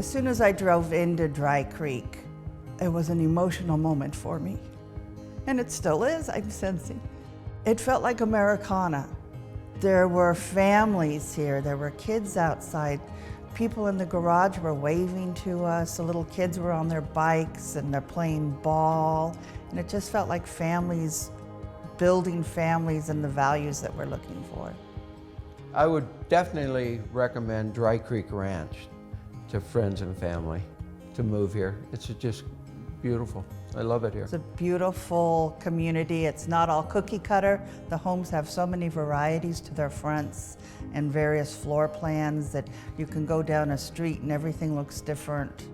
As soon as I drove into Dry Creek, it was an emotional moment for me. And it still is, I'm sensing. It felt like Americana. There were families here, there were kids outside. People in the garage were waving to us. The little kids were on their bikes and they're playing ball. And it just felt like families, building families and the values that we're looking for. I would definitely recommend Dry Creek Ranch to friends and family to move here. It's just beautiful. I love it here. It's a beautiful community. It's not all cookie cutter. The homes have so many varieties to their fronts and various floor plans that you can go down a street and everything looks different,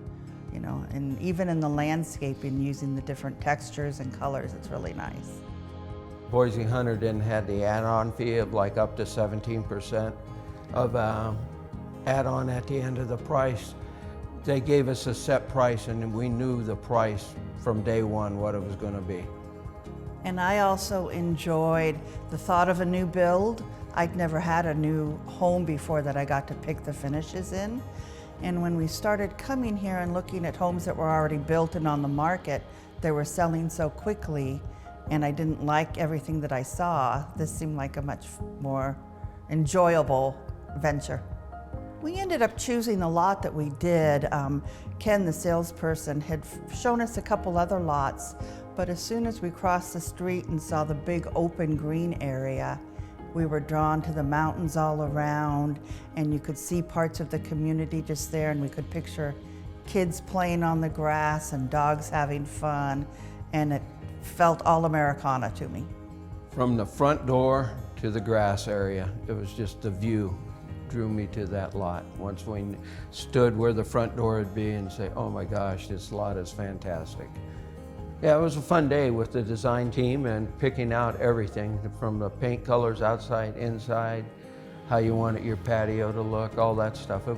you know, and even in the landscaping, using the different textures and colors, it's really nice. Boise Hunterdon had the add-on fee of like up to 17% of add-on at the end of the price. They gave us a set price and we knew the price from day one what it was going to be. And I also enjoyed the thought of a new build. I'd never had a new home before that I got to pick the finishes in. And when we started coming here and looking at homes that were already built and on the market, they were selling so quickly, and I didn't like everything that I saw. This seemed like a much more enjoyable venture. We ended up choosing the lot that we did. Ken, the salesperson, had shown us a couple other lots, but as soon as we crossed the street and saw the big open green area, we were drawn to the mountains all around, and you could see parts of the community just there, and we could picture kids playing on the grass and dogs having fun, and it felt all Americana to me. From the front door to the grass area, it was just the view drew me to that lot. Once we stood where the front door would be and say, oh my gosh, this lot is fantastic. Yeah, it was a fun day with the design team and picking out everything from the paint colors outside, inside, how you wanted your patio to look, all that stuff. It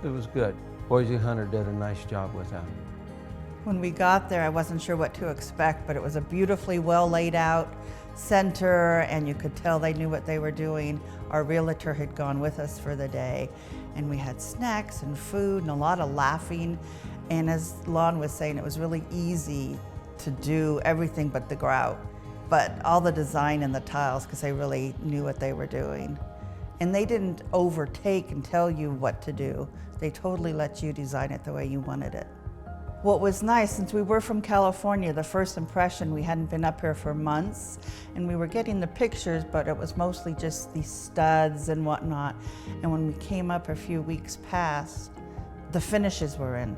was good. Boise Hunter did a nice job with that. When we got there, I wasn't sure what to expect, but it was a beautifully well laid out center, and you could tell they knew what they were doing. Our realtor had gone with us for the day, and we had snacks and food and a lot of laughing. And as Lon was saying, it was really easy to do everything but the grout, but all the design and the tiles, because they really knew what they were doing. And they didn't overtake and tell you what to do. They totally let you design it the way you wanted it. What was nice, since we were from California, the first impression, we hadn't been up here for months, and we were getting the pictures, but it was mostly just these studs and whatnot. And when we came up a few weeks past, the finishes were in.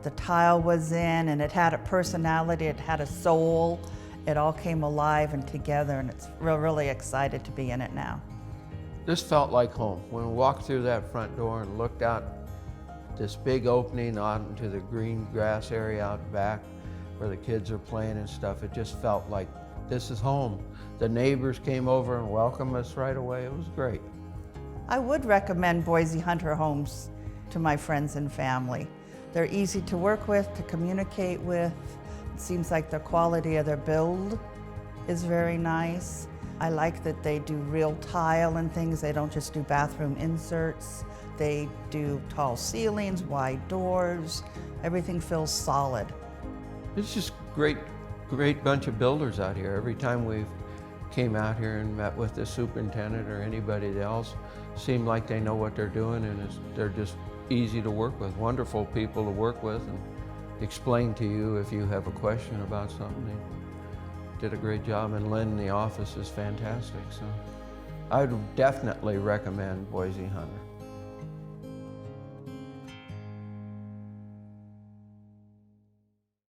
The tile was in, and it had a personality, it had a soul. It all came alive and together, and it's really excited to be in it now. This felt like home. When we walked through that front door and looked out this big opening out into the green grass area out back where the kids are playing and stuff, it just felt like this is home. The neighbors came over and welcomed us right away. It was great. I would recommend Boise Hunter homes to my friends and family. They're easy to work with, to communicate with. It seems like the quality of their build is very nice. I like that they do real tile and things. They don't just do bathroom inserts. They do tall ceilings, wide doors. Everything feels solid. It's just great bunch of builders out here. Every time we've came out here and met with the superintendent or anybody else, seem like they know what they're doing, and they're just easy to work with, wonderful people to work with, and explain to you if you have a question about something. They did a great job, and Lynn in the office is fantastic. So I would definitely recommend Boise Hunter.